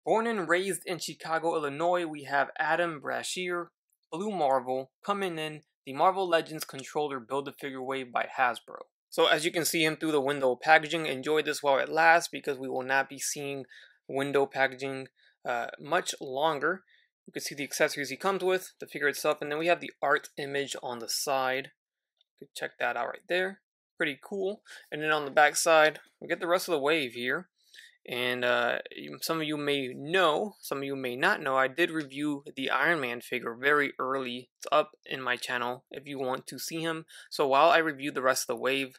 Born and raised in Chicago, Illinois, we have Adam Brashear, Blue Marvel, coming in the Marvel Legends controller Build-A-Figure Wave by Hasbro. So as you can see him through the window packaging, enjoy this while it lasts because we will not be seeing window packaging much longer. You can see the accessories he comes with, the figure itself, and then we have the art image on the side. You can check that out right there. Pretty cool. And then on the back side, we get the rest of the wave here. And some of you may know, some of you may not know, I did review the Iron Man figure very early. It's up in my channel if you want to see him. So while I reviewed the rest of the wave,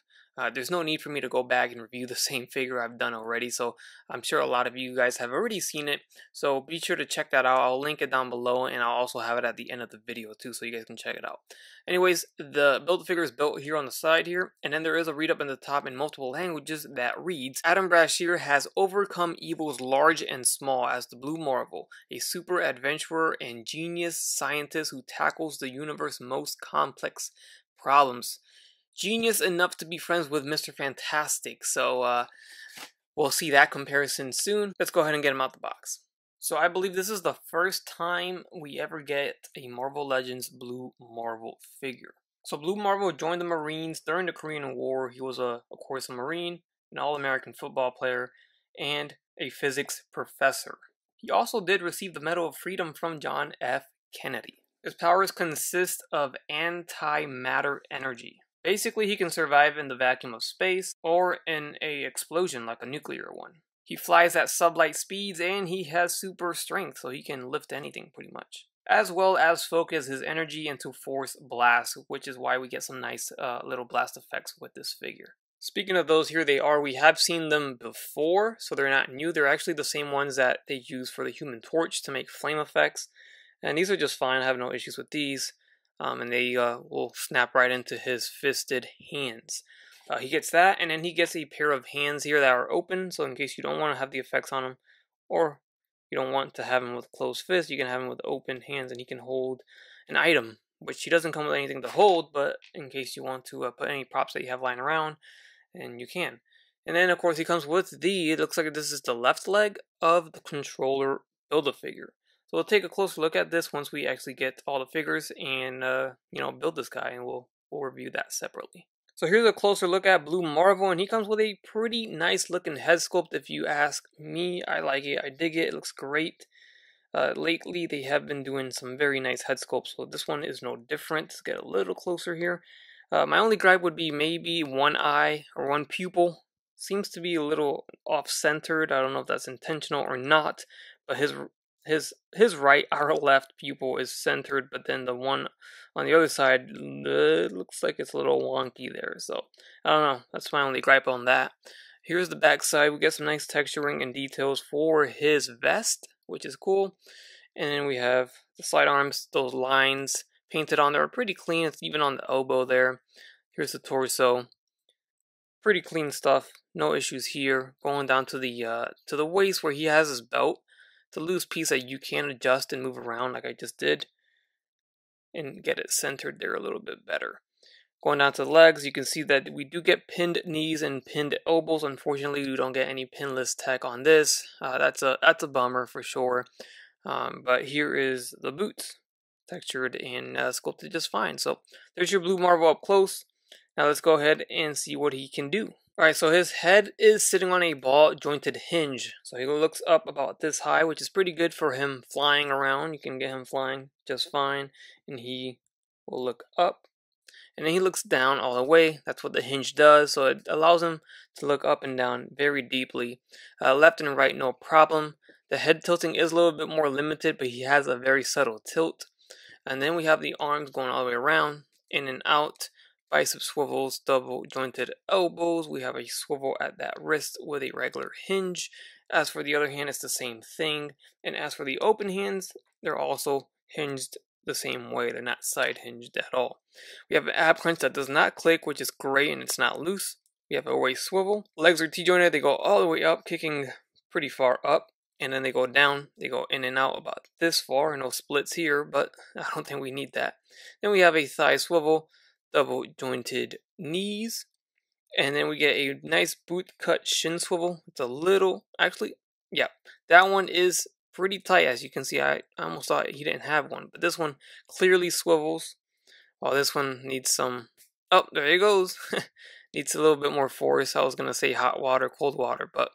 there's no need for me to go back and review the same figure I've done already. So I'm sure a lot of you guys have already seen it. So be sure to check that out. I'll link it down below, and I'll also have it at the end of the video too, so you guys can check it out. Anyways, the Build-A-Figure is built here on the side here, and then there is a read up in the top in multiple languages that reads, Adam Brashear has overcome evils large and small as the Blue Marvel, a super adventurer and genius scientist who tackles the universe's most complex problems. Genius enough to be friends with Mr. Fantastic, so we'll see that comparison soon. Let's go ahead and get him out the box. So I believe this is the first time we ever get a Marvel Legends Blue Marvel figure. So Blue Marvel joined the Marines during the Korean War. He was, of course, a Marine, an All-American football player, and a physics professor. He also did receive the Medal of Freedom from John F. Kennedy. His powers consist of antimatter energy. Basically, he can survive in the vacuum of space or in an explosion like a nuclear one. He flies at sublight speeds and he has super strength, so he can lift anything pretty much. As well as focus his energy into force blast, which is why we get some nice little blast effects with this figure. Speaking of those, here they are. We have seen them before, so they're not new. They're actually the same ones that they use for the Human Torch to make flame effects. And these are just fine. I have no issues with these. And they will snap right into his fisted hands. He gets that, and then he gets a pair of hands here that are open, so in case you don't want to have the effects on him, or you don't want to have him with closed fists, you can have him with open hands, and he can hold an item, which he doesn't come with anything to hold, but in case you want to put any props that you have lying around, and you can. And then, of course, he comes with it looks like this is the left leg of the controller Build-A-Figure. So we'll take a closer look at this once we actually get all the figures and, build this guy, and we'll review that separately. So here's a closer look at Blue Marvel, and he comes with a pretty nice looking head sculpt. If you ask me, I like it, I dig it, it looks great. Lately, they have been doing some very nice head sculpts, so this one is no different. Let's get a little closer here. My only gripe would be maybe one eye or one pupil. Seems to be a little off-centered. I don't know if that's intentional or not, but his right, our left pupil is centered, but then the one on the other side looks like it's a little wonky there. So I don't know. That's my only gripe on that. Here's the back side. We get some nice texturing and details for his vest, which is cool. And then we have the side arms. Those lines painted on there are pretty clean. It's even on the elbow there. Here's the torso. Pretty clean stuff. No issues here. Going down to the waist where he has his belt. It's a loose piece that you can adjust and move around like I just did and get it centered there a little bit better. Going down to the legs, you can see that we do get pinned knees and pinned elbows. Unfortunately, we don't get any pinless tech on this. That's a bummer for sure. But here is the boots, textured and sculpted just fine. So there's your Blue Marvel up close. Now let's go ahead and see what he can do. Alright, so his head is sitting on a ball jointed hinge. So he looks up about this high, which is pretty good for him flying around. You can get him flying just fine. And he will look up. And then he looks down all the way. That's what the hinge does. So it allows him to look up and down very deeply. Left and right, no problem. The head tilting is a little bit more limited, but he has a very subtle tilt. And then we have the arms going all the way around, in and out. Bicep swivels, double jointed elbows. We have a swivel at that wrist with a regular hinge. As for the other hand, it's the same thing. And as for the open hands, they're also hinged the same way. They're not side hinged at all. We have an ab crunch that does not click, which is great, and it's not loose. We have a waist swivel. Legs are T-jointed. They go all the way up, kicking pretty far up. And then they go down. They go in and out about this far. No splits here, but I don't think we need that. Then we have a thigh swivel. Double jointed knees, and then we get a nice boot cut shin swivel. It's a little, actually, yeah, that one is pretty tight. As you can see, I almost thought he didn't have one, but this one clearly swivels. While this one needs some, oh, there he goes. Needs a little bit more force. I was gonna say hot water, cold water, but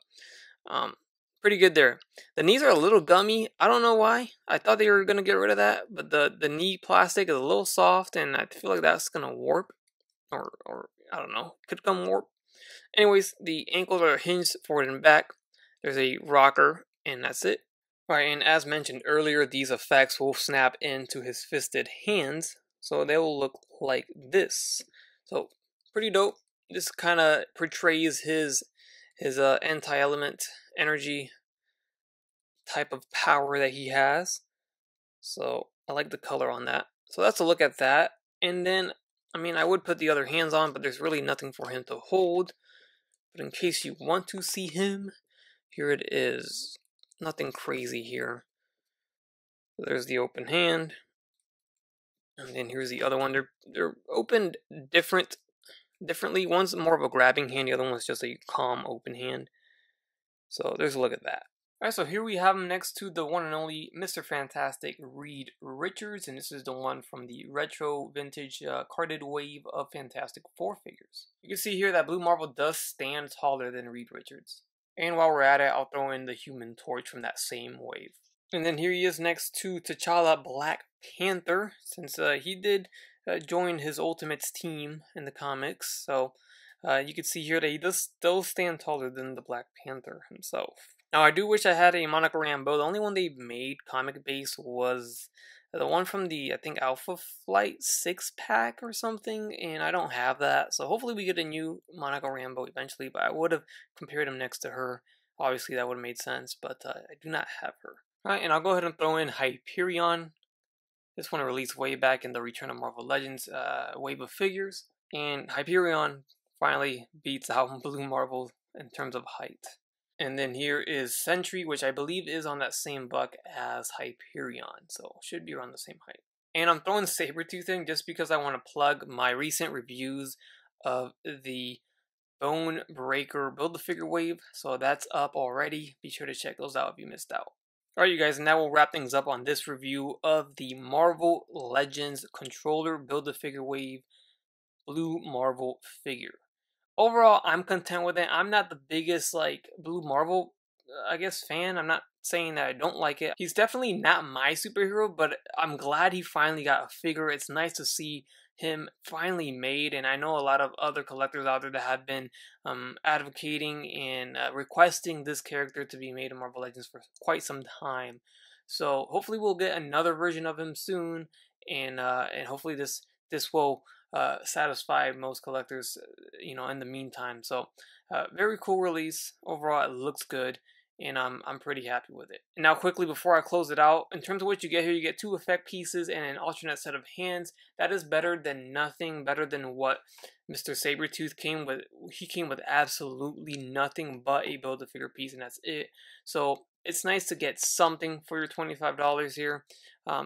pretty good there. The knees are a little gummy. I don't know why. I thought they were gonna get rid of that, but the knee plastic is a little soft, and I feel like that's gonna warp, or I don't know, could come warp. Anyways, the ankles are hinged forward and back. There's a rocker, and that's it. Alright, and as mentioned earlier, these effects will snap into his fisted hands, so they will look like this. So, pretty dope. This kind of portrays his anti-element energy type of power that he has. So, I like the color on that. So that's a look at that. And then, I mean, I would put the other hands on, but there's really nothing for him to hold. But in case you want to see him, here it is. Nothing crazy here. There's the open hand. And then here's the other one. They're opened differently. One's more of a grabbing hand, the other one's just a calm open hand. So there's a look at that. Alright, so here we have him next to the one and only Mr. Fantastic Reed Richards, and this is the one from the retro vintage carded wave of Fantastic Four figures. You can see here that Blue Marvel does stand taller than Reed Richards. And while we're at it, I'll throw in the Human Torch from that same wave. And then here he is next to T'Challa Black Panther, since he did join his Ultimates team in the comics. So you can see here that he does still stand taller than the Black Panther himself. Now, I do wish I had a Monica Rambeau. The only one they made comic-based was the one from the, I think, Alpha Flight 6-pack or something, and I don't have that. So hopefully we get a new Monica Rambeau eventually, but I would have compared him next to her. Obviously, that would have made sense, but I do not have her. Alright, and I'll go ahead and throw in Hyperion. This one released way back in the Return of Marvel Legends wave of figures, and Hyperion finally beats out Blue Marvel in terms of height. And then here is Sentry, which I believe is on that same buck as Hyperion, so should be around the same height. And I'm throwing Sabretooth in just because I want to plug my recent reviews of the Bone Breaker Build-A-Figure wave, so that's up already. Be sure to check those out if you missed out. Alright, you guys, and that will wrap things up on this review of the Marvel Legends Controller Build-A-Figure wave Blue Marvel figure. Overall, I'm content with it. I'm not the biggest, like, Blue Marvel, I guess, fan. I'm not saying that I don't like it. He's definitely not my superhero, but I'm glad he finally got a figure. It's nice to see him finally made, and I know a lot of other collectors out there that have been advocating and requesting this character to be made in Marvel Legends for quite some time. So hopefully we'll get another version of him soon, and hopefully this will satisfy most collectors, you know, in the meantime. So very cool release. Overall, it looks good, and I'm pretty happy with it. And now quickly, before I close it out, in terms of what you get here, you get 2 effect pieces and an alternate set of hands. That is better than nothing, better than what Mr. Sabretooth came with. He came with absolutely nothing but a Build-A-Figure piece, and that's it. So it's nice to get something for your $25 here.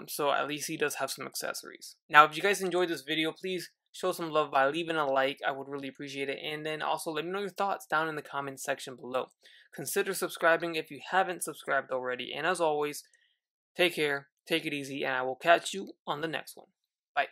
So at least he does have some accessories. Now, if you guys enjoyed this video, please show some love by leaving a like. I would really appreciate it. And then also let me know your thoughts down in the comments section below. Consider subscribing if you haven't subscribed already. And as always, take care, take it easy, and I will catch you on the next one. Bye.